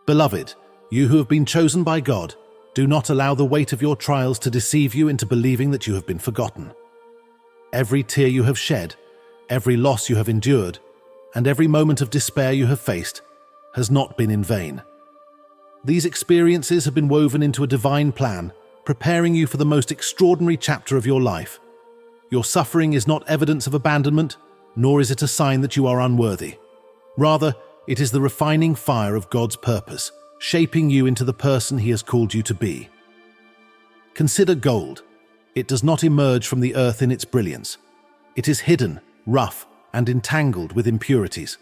Beloved, you who have been chosen by God, do not allow the weight of your trials to deceive you into believing that you have been forgotten. Every tear you have shed, every loss you have endured, and every moment of despair you have faced has not been in vain. These experiences have been woven into a divine plan, preparing you for the most extraordinary chapter of your life. Your suffering is not evidence of abandonment, nor is it a sign that you are unworthy. Rather, it is the refining fire of God's purpose, shaping you into the person He has called you to be. Consider gold. It does not emerge from the earth in its brilliance. It is hidden, rough, and entangled with impurities.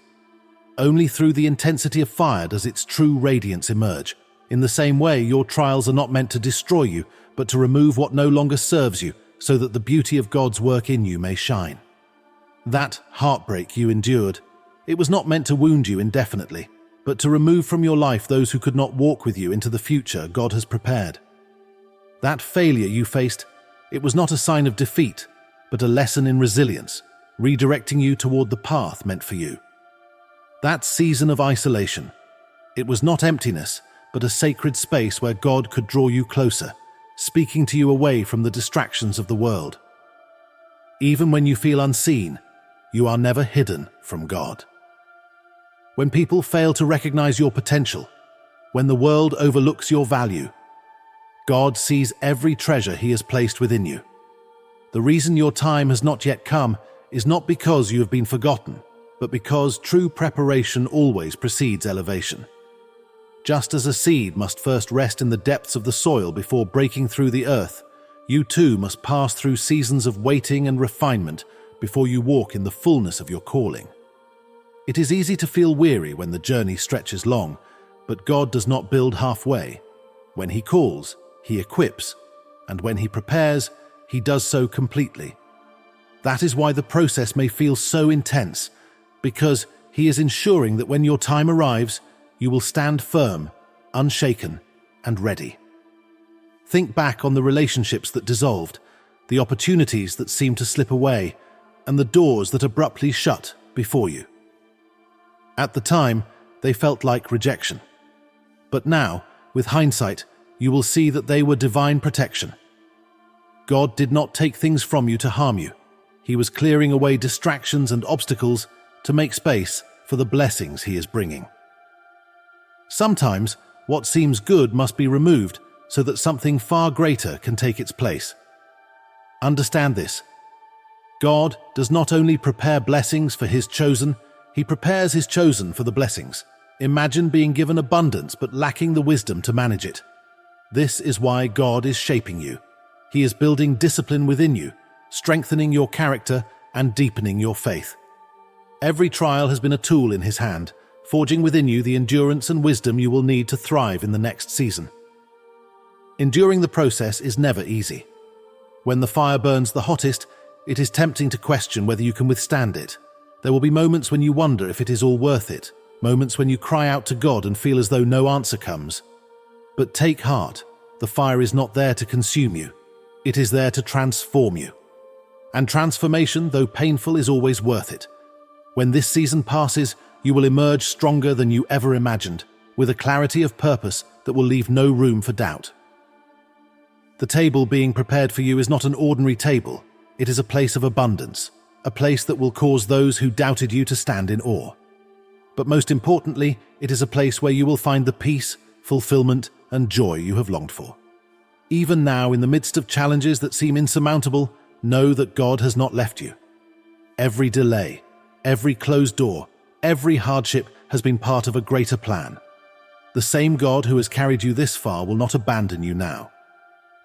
Only through the intensity of fire does its true radiance emerge. In the same way, your trials are not meant to destroy you, but to remove what no longer serves you, so that the beauty of God's work in you may shine. That heartbreak you endured, it was not meant to wound you indefinitely, but to remove from your life those who could not walk with you into the future God has prepared. That failure you faced, it was not a sign of defeat, but a lesson in resilience, redirecting you toward the path meant for you. That season of isolation, it was not emptiness, but a sacred space where God could draw you closer, speaking to you away from the distractions of the world. Even when you feel unseen, you are never hidden from God. When people fail to recognize your potential, when the world overlooks your value, God sees every treasure He has placed within you. The reason your time has not yet come is not because you have been forgotten, but because true preparation always precedes elevation. Just as a seed must first rest in the depths of the soil before breaking through the earth, you too must pass through seasons of waiting and refinement before you walk in the fullness of your calling. It is easy to feel weary when the journey stretches long, but God does not build halfway. When He calls, He equips, and when He prepares, He does so completely. That is why the process may feel so intense, because He is ensuring that when your time arrives, you will stand firm, unshaken, and ready. Think back on the relationships that dissolved, the opportunities that seemed to slip away, and the doors that abruptly shut before you. At the time, they felt like rejection. But now, with hindsight, you will see that they were divine protection. God did not take things from you to harm you. He was clearing away distractions and obstacles to make space for the blessings He is bringing. Sometimes, what seems good must be removed so that something far greater can take its place. Understand this. God does not only prepare blessings for His chosen, He prepares His chosen for the blessings. Imagine being given abundance but lacking the wisdom to manage it. This is why God is shaping you. He is building discipline within you, strengthening your character and deepening your faith. Every trial has been a tool in His hand, forging within you the endurance and wisdom you will need to thrive in the next season. Enduring the process is never easy. When the fire burns the hottest, it is tempting to question whether you can withstand it. There will be moments when you wonder if it is all worth it, moments when you cry out to God and feel as though no answer comes. But take heart, the fire is not there to consume you. It is there to transform you. And transformation, though painful, is always worth it. When this season passes, you will emerge stronger than you ever imagined, with a clarity of purpose that will leave no room for doubt. The table being prepared for you is not an ordinary table. It is a place of abundance, a place that will cause those who doubted you to stand in awe. But most importantly, it is a place where you will find the peace, fulfillment, and joy you have longed for. Even now, in the midst of challenges that seem insurmountable, know that God has not left you. Every delay, every closed door, every hardship has been part of a greater plan. The same God who has carried you this far will not abandon you now.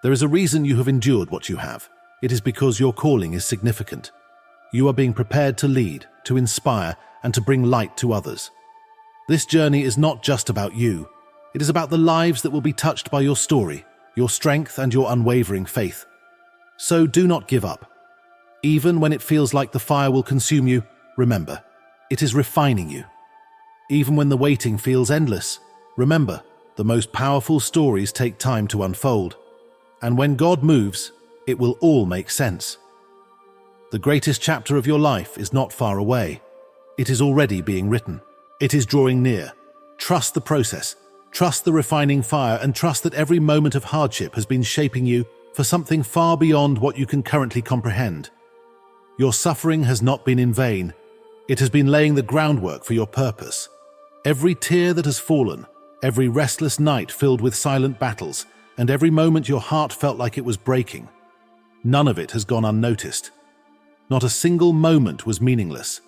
There is a reason you have endured what you have. It is because your calling is significant. You are being prepared to lead, to inspire, and to bring light to others. This journey is not just about you. It is about the lives that will be touched by your story, your strength, and your unwavering faith. So do not give up. Even when it feels like the fire will consume you, remember, it is refining you. Even when the waiting feels endless, remember, the most powerful stories take time to unfold. And when God moves, it will all make sense. The greatest chapter of your life is not far away. It is already being written. It is drawing near. Trust the process. Trust the refining fire and trust that every moment of hardship has been shaping you for something far beyond what you can currently comprehend. Your suffering has not been in vain. It has been laying the groundwork for your purpose. Every tear that has fallen, every restless night filled with silent battles, and every moment your heart felt like it was breaking, none of it has gone unnoticed. Not a single moment was meaningless.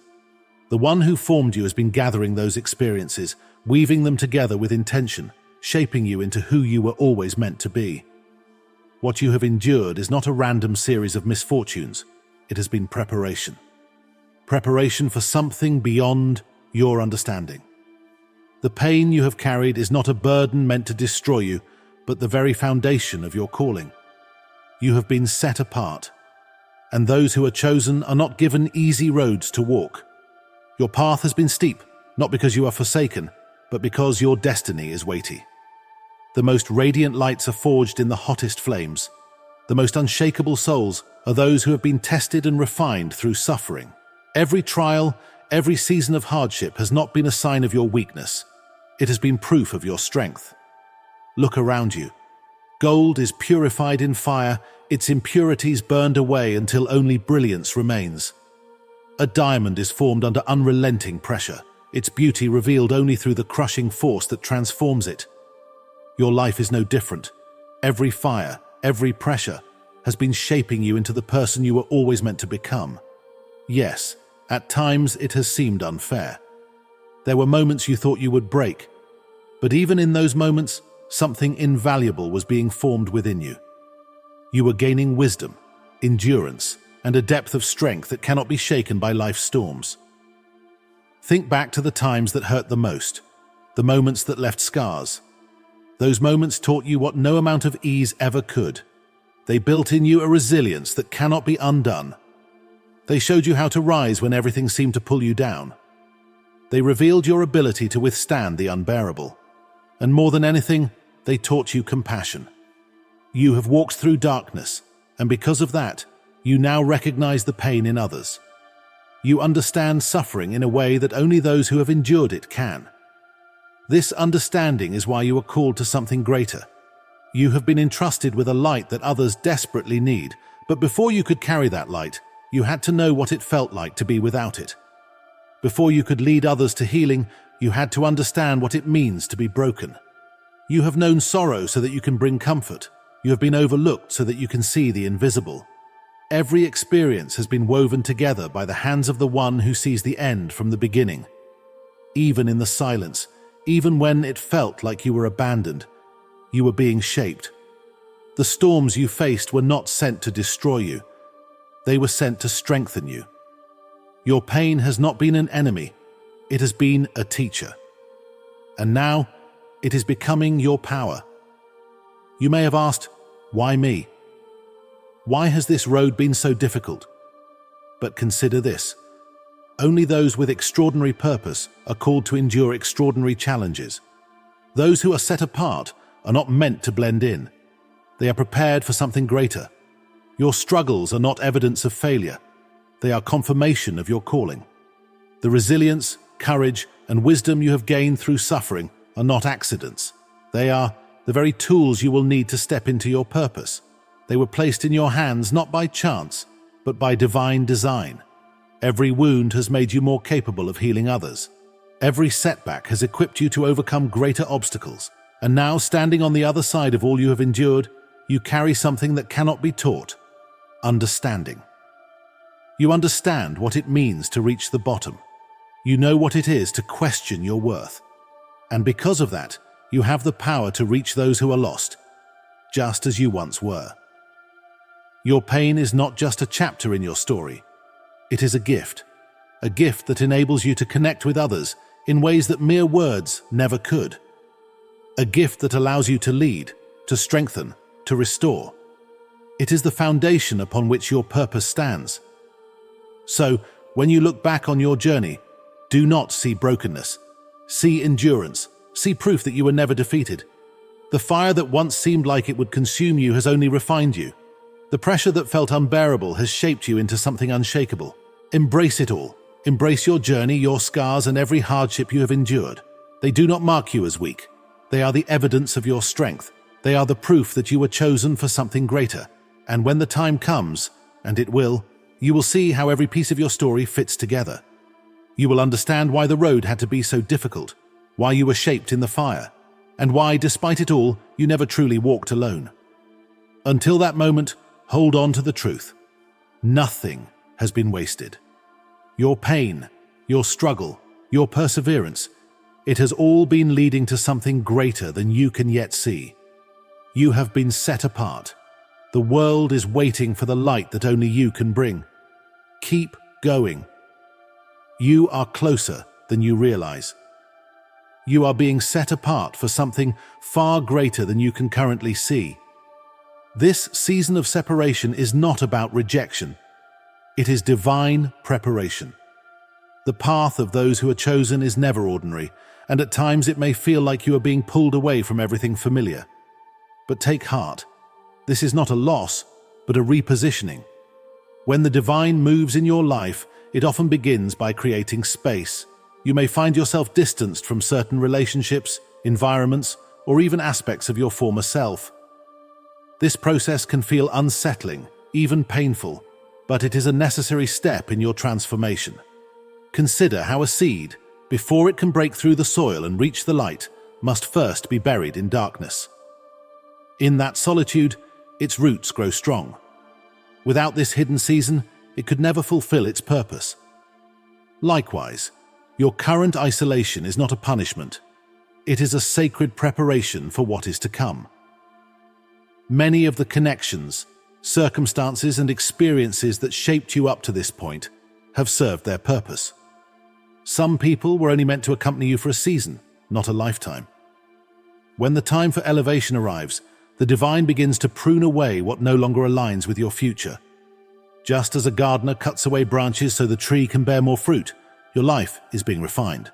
The one who formed you has been gathering those experiences, weaving them together with intention, shaping you into who you were always meant to be. What you have endured is not a random series of misfortunes. It has been preparation. Preparation for something beyond your understanding. The pain you have carried is not a burden meant to destroy you, but the very foundation of your calling. You have been set apart, and those who are chosen are not given easy roads to walk. Your path has been steep, not because you are forsaken, but because your destiny is weighty. The most radiant lights are forged in the hottest flames. The most unshakable souls are those who have been tested and refined through suffering. Every trial, every season of hardship has not been a sign of your weakness. It has been proof of your strength. Look around you. Gold is purified in fire, its impurities burned away until only brilliance remains. A diamond is formed under unrelenting pressure, its beauty revealed only through the crushing force that transforms it. Your life is no different. Every fire, every pressure has been shaping you into the person you were always meant to become. Yes, at times it has seemed unfair. There were moments you thought you would break, but even in those moments, something invaluable was being formed within you. You were gaining wisdom, endurance, and a depth of strength that cannot be shaken by life's storms. Think back to the times that hurt the most, the moments that left scars. Those moments taught you what no amount of ease ever could. They built in you a resilience that cannot be undone. They showed you how to rise when everything seemed to pull you down. They revealed your ability to withstand the unbearable. And more than anything, they taught you compassion. You have walked through darkness, and because of that, you now recognize the pain in others. You understand suffering in a way that only those who have endured it can. This understanding is why you are called to something greater. You have been entrusted with a light that others desperately need, but before you could carry that light, you had to know what it felt like to be without it. Before you could lead others to healing, you had to understand what it means to be broken. You have known sorrow so that you can bring comfort. You have been overlooked so that you can see the invisible. Every experience has been woven together by the hands of the one who sees the end from the beginning. Even in the silence, even when it felt like you were abandoned, you were being shaped. The storms you faced were not sent to destroy you. They were sent to strengthen you. Your pain has not been an enemy. It has been a teacher. And now, it is becoming your power. You may have asked, why me? Why has this road been so difficult? But consider this. Only those with extraordinary purpose are called to endure extraordinary challenges. Those who are set apart are not meant to blend in. They are prepared for something greater. Your struggles are not evidence of failure. They are confirmation of your calling. The resilience, courage, and wisdom you have gained through suffering are not accidents. They are the very tools you will need to step into your purpose. They were placed in your hands not by chance, but by divine design. Every wound has made you more capable of healing others. Every setback has equipped you to overcome greater obstacles. And now, standing on the other side of all you have endured, you carry something that cannot be taught: understanding. You understand what it means to reach the bottom. You know what it is to question your worth. And because of that, you have the power to reach those who are lost, just as you once were. Your pain is not just a chapter in your story. It is a gift that enables you to connect with others in ways that mere words never could. A gift that allows you to lead, to strengthen, to restore. It is the foundation upon which your purpose stands. So, when you look back on your journey, do not see brokenness. See endurance. See proof that you were never defeated. The fire that once seemed like it would consume you has only refined you. The pressure that felt unbearable has shaped you into something unshakable. Embrace it all. Embrace your journey, your scars, and every hardship you have endured. They do not mark you as weak. They are the evidence of your strength. They are the proof that you were chosen for something greater. And when the time comes, and it will, you will see how every piece of your story fits together. You will understand why the road had to be so difficult, why you were shaped in the fire, and why, despite it all, you never truly walked alone. Until that moment, hold on to the truth. Nothing has been wasted. Your pain, your struggle, your perseverance, it has all been leading to something greater than you can yet see. You have been set apart. The world is waiting for the light that only you can bring. Keep going. You are closer than you realize. You are being set apart for something far greater than you can currently see. This season of separation is not about rejection. It is divine preparation. The path of those who are chosen is never ordinary, and at times it may feel like you are being pulled away from everything familiar. But take heart. This is not a loss, but a repositioning. When the divine moves in your life, it often begins by creating space. You may find yourself distanced from certain relationships, environments, or even aspects of your former self. This process can feel unsettling, even painful, but it is a necessary step in your transformation. Consider how a seed, before it can break through the soil and reach the light, must first be buried in darkness. In that solitude, its roots grow strong. Without this hidden season, it could never fulfill its purpose. Likewise, your current isolation is not a punishment. It is a sacred preparation for what is to come. Many of the connections, circumstances, and experiences that shaped you up to this point have served their purpose. Some people were only meant to accompany you for a season, not a lifetime. When the time for elevation arrives, the divine begins to prune away what no longer aligns with your future. Just as a gardener cuts away branches so the tree can bear more fruit, your life is being refined.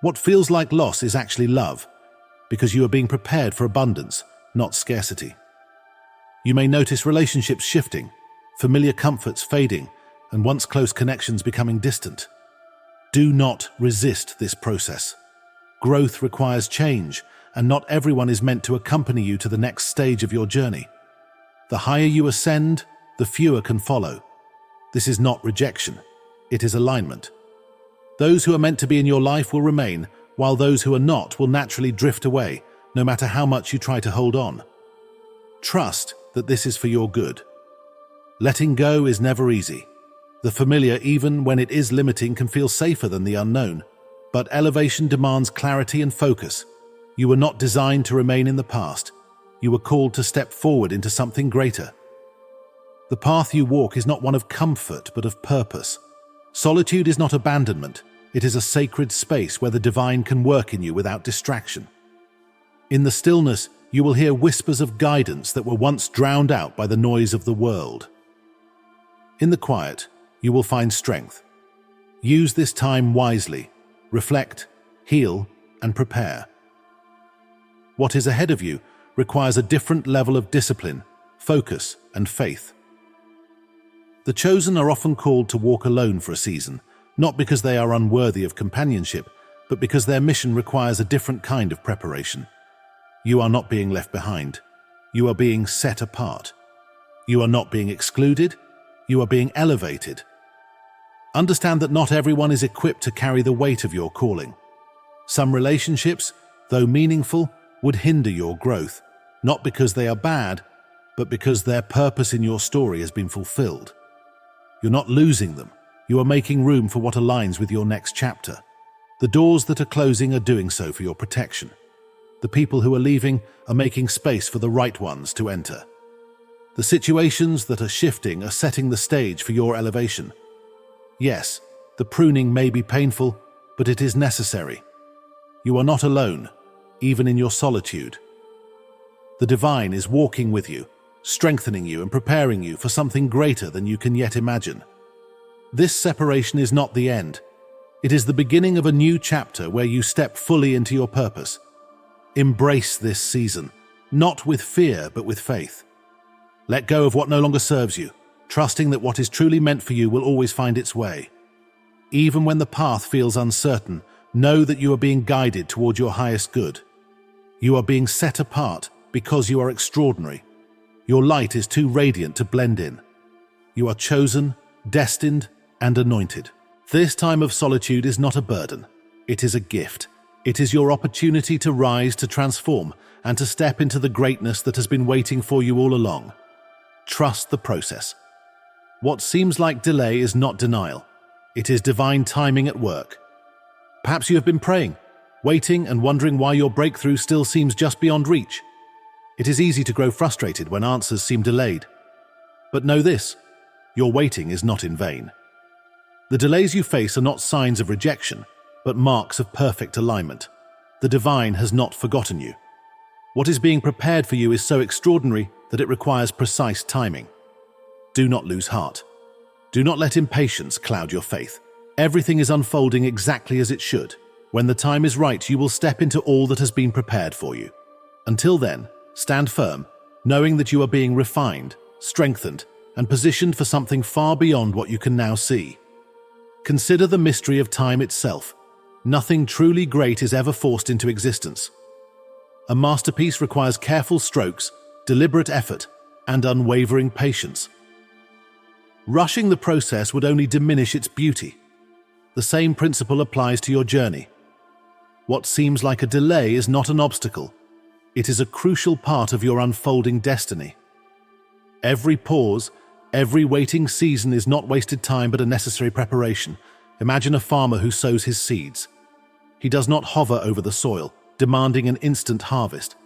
What feels like loss is actually love, because you are being prepared for abundance, not scarcity. You may notice relationships shifting, familiar comforts fading, and once close connections becoming distant. Do not resist this process. Growth requires change, and not everyone is meant to accompany you to the next stage of your journey. The higher you ascend, the fewer can follow. This is not rejection, it is alignment. Those who are meant to be in your life will remain, while those who are not will naturally drift away, no matter how much you try to hold on. Trust that this is for your good. Letting go is never easy. The familiar, even when it is limiting, can feel safer than the unknown. But elevation demands clarity and focus. You were not designed to remain in the past. You were called to step forward into something greater. The path you walk is not one of comfort, but of purpose. Solitude is not abandonment. It is a sacred space where the divine can work in you without distraction. In the stillness, you will hear whispers of guidance that were once drowned out by the noise of the world. In the quiet, you will find strength. Use this time wisely. Reflect, heal, and prepare. What is ahead of you requires a different level of discipline, focus, and faith. The chosen are often called to walk alone for a season, not because they are unworthy of companionship, but because their mission requires a different kind of preparation. You are not being left behind. You are being set apart. You are not being excluded. You are being elevated. Understand that not everyone is equipped to carry the weight of your calling. Some relationships, though meaningful, would hinder your growth, not because they are bad, but because their purpose in your story has been fulfilled. You're not losing them. You are making room for what aligns with your next chapter. The doors that are closing are doing so for your protection. The people who are leaving are making space for the right ones to enter. The situations that are shifting are setting the stage for your elevation. Yes, the pruning may be painful, but it is necessary. You are not alone, even in your solitude. The divine is walking with you, strengthening you and preparing you for something greater than you can yet imagine. This separation is not the end. It is the beginning of a new chapter where you step fully into your purpose. Embrace this season, not with fear, but with faith. Let go of what no longer serves you, trusting that what is truly meant for you will always find its way. Even when the path feels uncertain, know that you are being guided toward your highest good. You are being set apart because you are extraordinary. Your light is too radiant to blend in. You are chosen, destined, and anointed. This time of solitude is not a burden. It is a gift. It is your opportunity to rise, to transform, and to step into the greatness that has been waiting for you all along. Trust the process. What seems like delay is not denial. It is divine timing at work. Perhaps you have been praying, waiting, and wondering why your breakthrough still seems just beyond reach. It is easy to grow frustrated when answers seem delayed. But know this, your waiting is not in vain. The delays you face are not signs of rejection, but marks of perfect alignment. The divine has not forgotten you. What is being prepared for you is so extraordinary that it requires precise timing. Do not lose heart. Do not let impatience cloud your faith. Everything is unfolding exactly as it should. When the time is right, you will step into all that has been prepared for you. Until then, stand firm, knowing that you are being refined, strengthened, and positioned for something far beyond what you can now see. Consider the mystery of time itself. Nothing truly great is ever forced into existence. A masterpiece requires careful strokes, deliberate effort, and unwavering patience. Rushing the process would only diminish its beauty. The same principle applies to your journey. What seems like a delay is not an obstacle. It is a crucial part of your unfolding destiny. Every pause, every waiting season is not wasted time but a necessary preparation. Imagine a farmer who sows his seeds. He does not hover over the soil, demanding an instant harvest.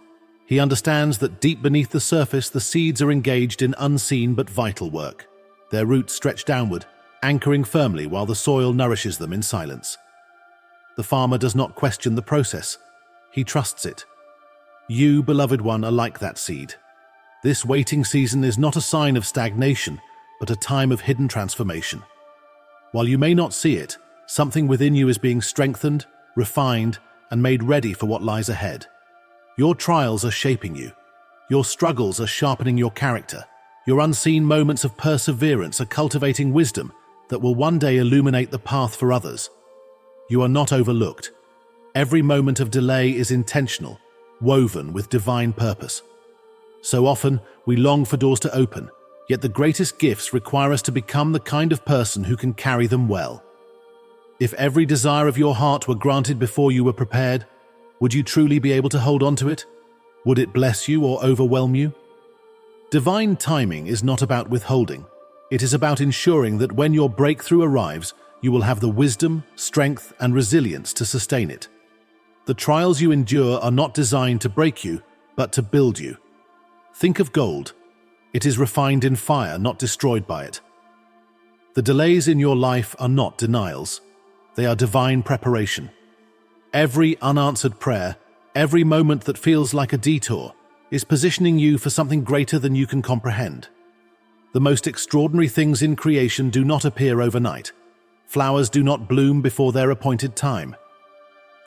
He understands that deep beneath the surface, the seeds are engaged in unseen but vital work. Their roots stretch downward, anchoring firmly while the soil nourishes them in silence. The farmer does not question the process. He trusts it. You, beloved one, are like that seed. This waiting season is not a sign of stagnation, but a time of hidden transformation. While you may not see it, something within you is being strengthened, refined, and made ready for what lies ahead. Your trials are shaping you. Your struggles are sharpening your character. Your unseen moments of perseverance are cultivating wisdom that will one day illuminate the path for others. You are not overlooked. Every moment of delay is intentional, woven with divine purpose. So often, we long for doors to open, yet the greatest gifts require us to become the kind of person who can carry them well. If every desire of your heart were granted before you were prepared, would you truly be able to hold on to it? Would it bless you or overwhelm you? Divine timing is not about withholding. It is about ensuring that when your breakthrough arrives, you will have the wisdom, strength, and resilience to sustain it. The trials you endure are not designed to break you, but to build you. Think of gold. It is refined in fire, not destroyed by it. The delays in your life are not denials. They are divine preparation. Every unanswered prayer, every moment that feels like a detour, is positioning you for something greater than you can comprehend. The most extraordinary things in creation do not appear overnight. Flowers do not bloom before their appointed time.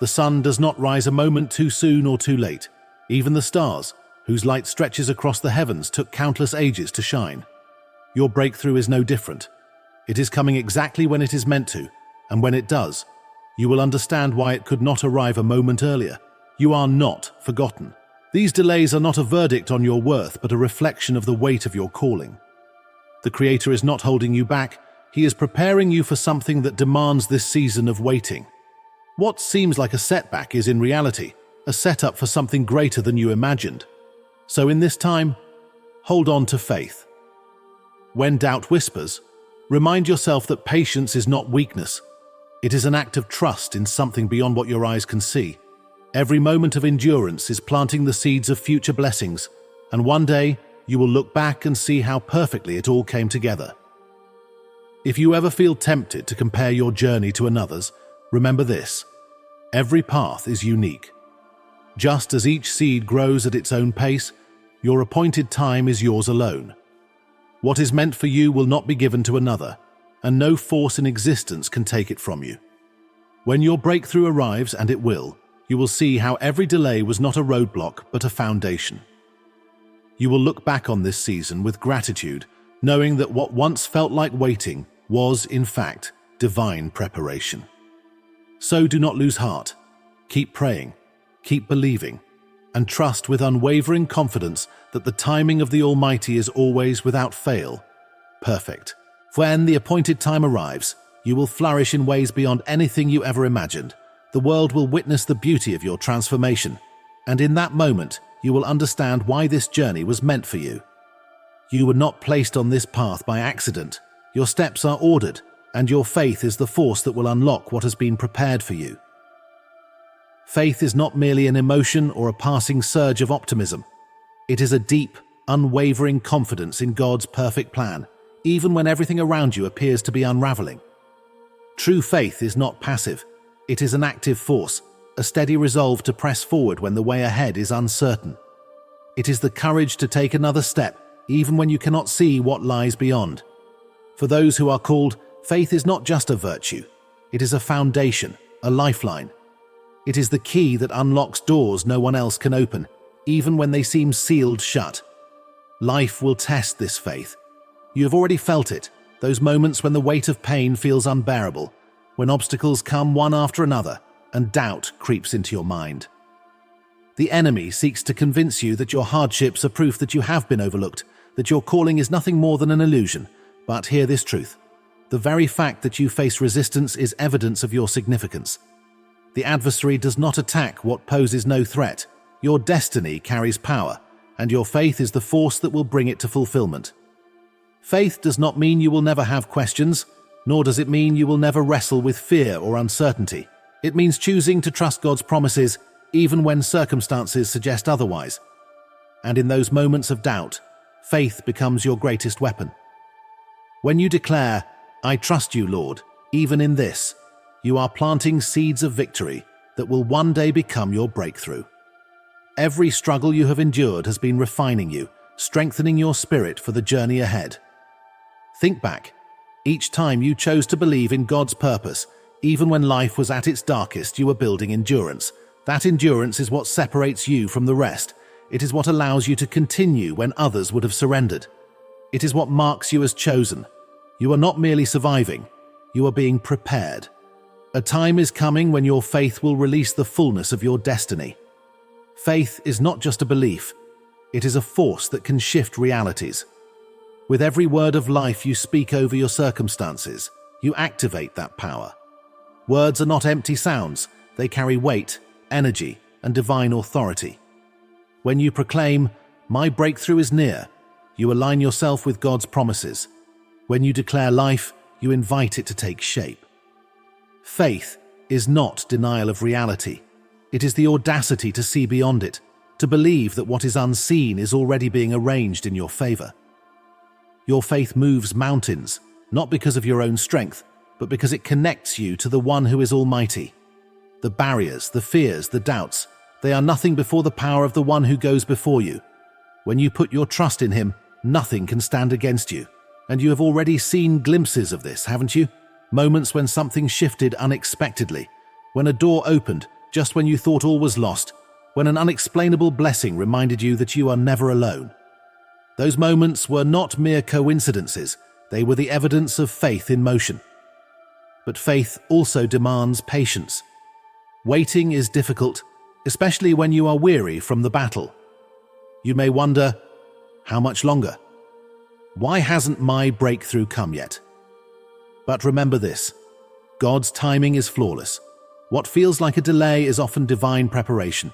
The sun does not rise a moment too soon or too late. Even the stars, whose light stretches across the heavens, took countless ages to shine. Your breakthrough is no different. It is coming exactly when it is meant to, and when it does, you will understand why it could not arrive a moment earlier. You are not forgotten. These delays are not a verdict on your worth, but a reflection of the weight of your calling. The Creator is not holding you back. He is preparing you for something that demands this season of waiting. What seems like a setback is in reality a setup for something greater than you imagined. So in this time, hold on to faith. When doubt whispers, remind yourself that patience is not weakness. It is an act of trust in something beyond what your eyes can see. Every moment of endurance is planting the seeds of future blessings, and one day you will look back and see how perfectly it all came together. If you ever feel tempted to compare your journey to another's, remember this: every path is unique. Just as each seed grows at its own pace, your appointed time is yours alone. What is meant for you will not be given to another, and no force in existence can take it from you. When your breakthrough arrives, and it will, you will see how every delay was not a roadblock but a foundation. You will look back on this season with gratitude, knowing that what once felt like waiting was, in fact, divine preparation. So do not lose heart. Keep praying. Keep believing. and trust with unwavering confidence that the timing of the Almighty is always, without fail, perfect. When the appointed time arrives, you will flourish in ways beyond anything you ever imagined. The world will witness the beauty of your transformation, and in that moment, you will understand why this journey was meant for you. You were not placed on this path by accident. Your steps are ordered, and your faith is the force that will unlock what has been prepared for you. Faith is not merely an emotion or a passing surge of optimism. It is a deep, unwavering confidence in God's perfect plan, even when everything around you appears to be unraveling. True faith is not passive. It is an active force, a steady resolve to press forward when the way ahead is uncertain. It is the courage to take another step, even when you cannot see what lies beyond. For those who are called, faith is not just a virtue. It is a foundation, a lifeline. It is the key that unlocks doors no one else can open, even when they seem sealed shut. Life will test this faith. You have already felt it, those moments when the weight of pain feels unbearable, when obstacles come one after another, and doubt creeps into your mind. The enemy seeks to convince you that your hardships are proof that you have been overlooked, that your calling is nothing more than an illusion. But hear this truth. The very fact that you face resistance is evidence of your significance. The adversary does not attack what poses no threat. Your destiny carries power, and your faith is the force that will bring it to fulfillment. Faith does not mean you will never have questions, nor does it mean you will never wrestle with fear or uncertainty. It means choosing to trust God's promises even when circumstances suggest otherwise. And in those moments of doubt, faith becomes your greatest weapon. When you declare, "I trust you, Lord," even in this, you are planting seeds of victory that will one day become your breakthrough. Every struggle you have endured has been refining you, strengthening your spirit for the journey ahead. Think back. Each time you chose to believe in God's purpose, even when life was at its darkest, you were building endurance. That endurance is what separates you from the rest. It is what allows you to continue when others would have surrendered. It is what marks you as chosen. You are not merely surviving, you are being prepared. A time is coming when your faith will release the fullness of your destiny. Faith is not just a belief, it is a force that can shift realities. With every word of life you speak over your circumstances, you activate that power. Words are not empty sounds, they carry weight, energy, and divine authority. When you proclaim, "My breakthrough is near," you align yourself with God's promises. When you declare life, you invite it to take shape. Faith is not denial of reality. It is the audacity to see beyond it, to believe that what is unseen is already being arranged in your favor. Your faith moves mountains, not because of your own strength, but because it connects you to the one who is almighty. The barriers, the fears, the doubts, they are nothing before the power of the one who goes before you. When you put your trust in him, nothing can stand against you. And you have already seen glimpses of this, haven't you? Moments when something shifted unexpectedly, when a door opened just when you thought all was lost, when an unexplainable blessing reminded you that you are never alone. Those moments were not mere coincidences, they were the evidence of faith in motion. But faith also demands patience. Waiting is difficult, especially when you are weary from the battle. You may wonder, how much longer? Why hasn't my breakthrough come yet? But remember this, God's timing is flawless. What feels like a delay is often divine preparation.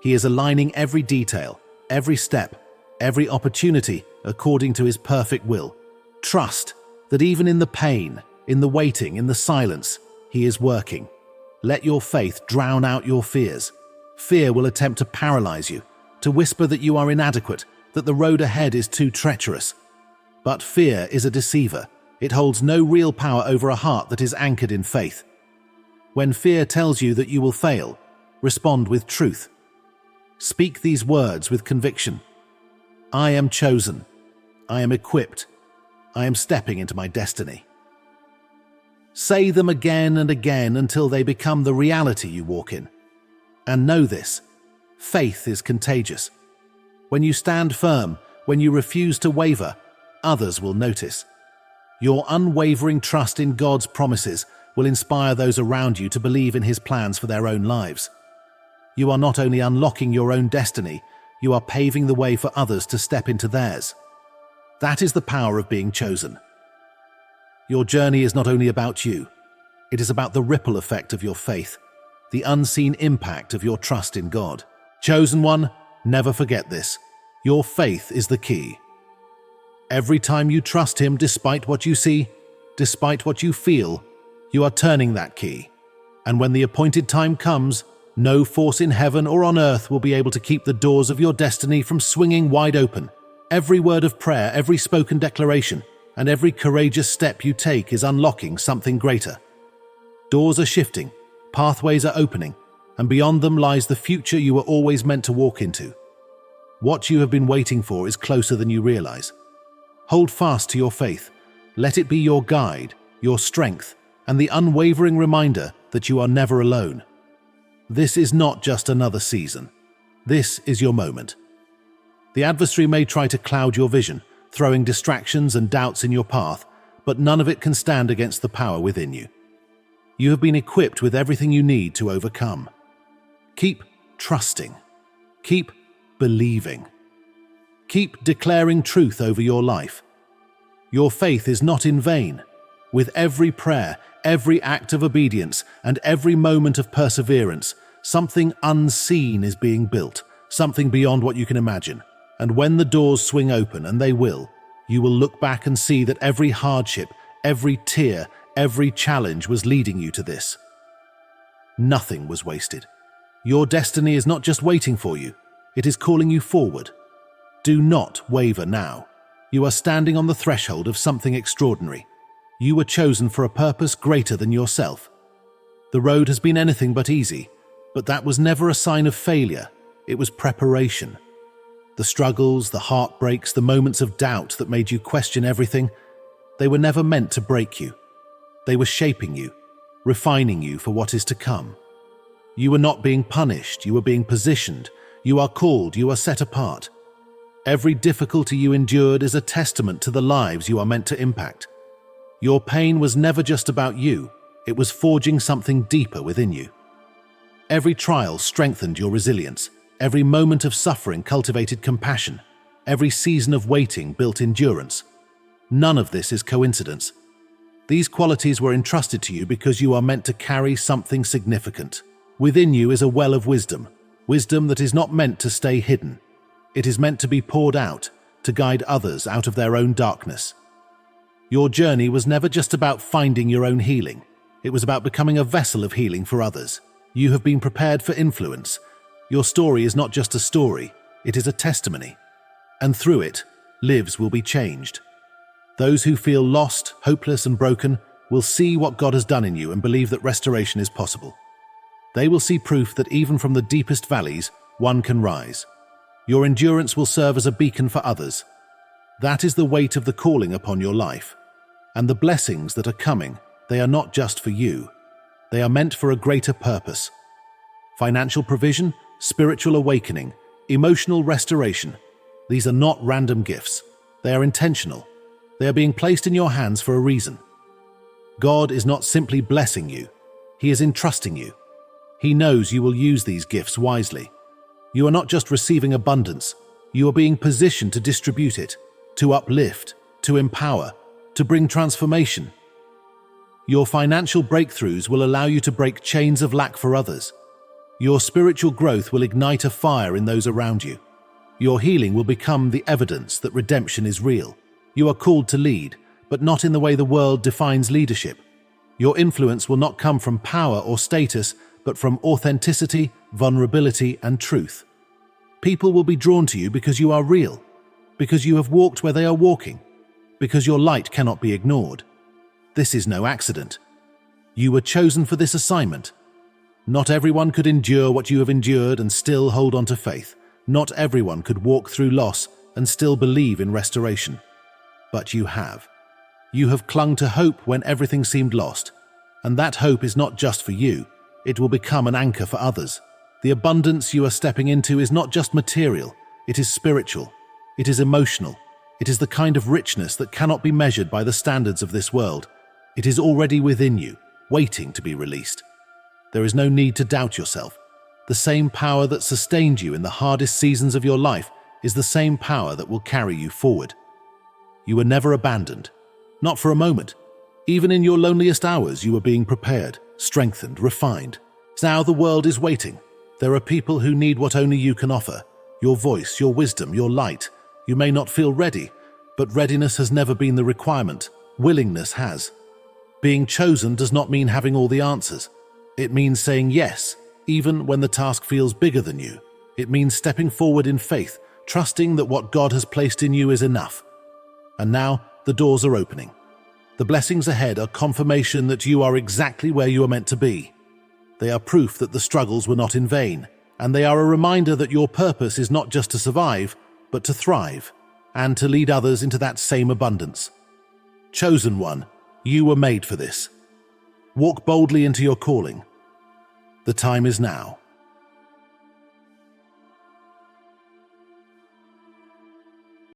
He is aligning every detail, every step, every opportunity according to his perfect will. Trust that even in the pain, in the waiting, in the silence, he is working. Let your faith drown out your fears. Fear will attempt to paralyze you, to whisper that you are inadequate, that the road ahead is too treacherous. But fear is a deceiver. It holds no real power over a heart that is anchored in faith. When fear tells you that you will fail, respond with truth. Speak these words with conviction. I am chosen. I am equipped. I am stepping into my destiny. Say them again and again until they become the reality you walk in. And know this, faith is contagious. When you stand firm, when you refuse to waver, others will notice. Your unwavering trust in God's promises will inspire those around you to believe in his plans for their own lives. You are not only unlocking your own destiny, you are paving the way for others to step into theirs. That is the power of being chosen. Your journey is not only about you, it is about the ripple effect of your faith, the unseen impact of your trust in God. Chosen one, never forget this. Your faith is the key. Every time you trust Him despite what you see, despite what you feel, you are turning that key. And when the appointed time comes, no force in heaven or on earth will be able to keep the doors of your destiny from swinging wide open. Every word of prayer, every spoken declaration, and every courageous step you take is unlocking something greater. Doors are shifting, pathways are opening, and beyond them lies the future you were always meant to walk into. What you have been waiting for is closer than you realize. Hold fast to your faith. Let it be your guide, your strength, and the unwavering reminder that you are never alone. This is not just another season. This is your moment. The adversary may try to cloud your vision, throwing distractions and doubts in your path, but none of it can stand against the power within you. You have been equipped with everything you need to overcome. Keep trusting. Keep believing. Keep declaring truth over your life. Your faith is not in vain. With every prayer, every act of obedience, and every moment of perseverance, something unseen is being built, something beyond what you can imagine. And when the doors swing open, and they will, you will look back and see that every hardship, every tear, every challenge was leading you to this. Nothing was wasted. Your destiny is not just waiting for you, it is calling you forward. Do not waver now. You are standing on the threshold of something extraordinary. You were chosen for a purpose greater than yourself. The road has been anything but easy, but that was never a sign of failure. It was preparation. The struggles, the heartbreaks, the moments of doubt that made you question everything, they were never meant to break you. They were shaping you, refining you for what is to come. You were not being punished, you were being positioned. You are called, you are set apart. Every difficulty you endured is a testament to the lives you are meant to impact. Your pain was never just about you, it was forging something deeper within you. Every trial strengthened your resilience. Every moment of suffering cultivated compassion. Every season of waiting built endurance. None of this is coincidence. These qualities were entrusted to you because you are meant to carry something significant. Within you is a well of wisdom, wisdom that is not meant to stay hidden. It is meant to be poured out, to guide others out of their own darkness. Your journey was never just about finding your own healing. It was about becoming a vessel of healing for others. You have been prepared for influence. Your story is not just a story, it is a testimony. And through it, lives will be changed. Those who feel lost, hopeless, and broken will see what God has done in you and believe that restoration is possible. They will see proof that even from the deepest valleys, one can rise. Your endurance will serve as a beacon for others. That is the weight of the calling upon your life. And the blessings that are coming, they are not just for you. They are meant for a greater purpose. Financial provision, spiritual awakening, emotional restoration. These are not random gifts. They are intentional. They are being placed in your hands for a reason. God is not simply blessing you. He is entrusting you. He knows you will use these gifts wisely. You are not just receiving abundance. You are being positioned to distribute it, to uplift, to empower, to bring transformation. Your financial breakthroughs will allow you to break chains of lack for others. Your spiritual growth will ignite a fire in those around you. Your healing will become the evidence that redemption is real. You are called to lead, but not in the way the world defines leadership. Your influence will not come from power or status, but from authenticity, vulnerability, and truth. People will be drawn to you because you are real, because you have walked where they are walking, because your light cannot be ignored. This is no accident. You were chosen for this assignment. Not everyone could endure what you have endured and still hold on to faith. Not everyone could walk through loss and still believe in restoration. But you have. You have clung to hope when everything seemed lost. And that hope is not just for you. It will become an anchor for others. The abundance you are stepping into is not just material. It is spiritual. It is emotional. It is the kind of richness that cannot be measured by the standards of this world. It is already within you, waiting to be released. There is no need to doubt yourself. The same power that sustained you in the hardest seasons of your life is the same power that will carry you forward. You were never abandoned, not for a moment. Even in your loneliest hours, you were being prepared, strengthened, refined. Now the world is waiting. There are people who need what only you can offer: your voice, your wisdom, your light. You may not feel ready, but readiness has never been the requirement. Willingness has. Being chosen does not mean having all the answers. It means saying yes, even when the task feels bigger than you. It means stepping forward in faith, trusting that what God has placed in you is enough. And now the doors are opening. The blessings ahead are confirmation that you are exactly where you are meant to be. They are proof that the struggles were not in vain, and they are a reminder that your purpose is not just to survive, but to thrive, and to lead others into that same abundance. Chosen one, you were made for this. Walk boldly into your calling. The time is now.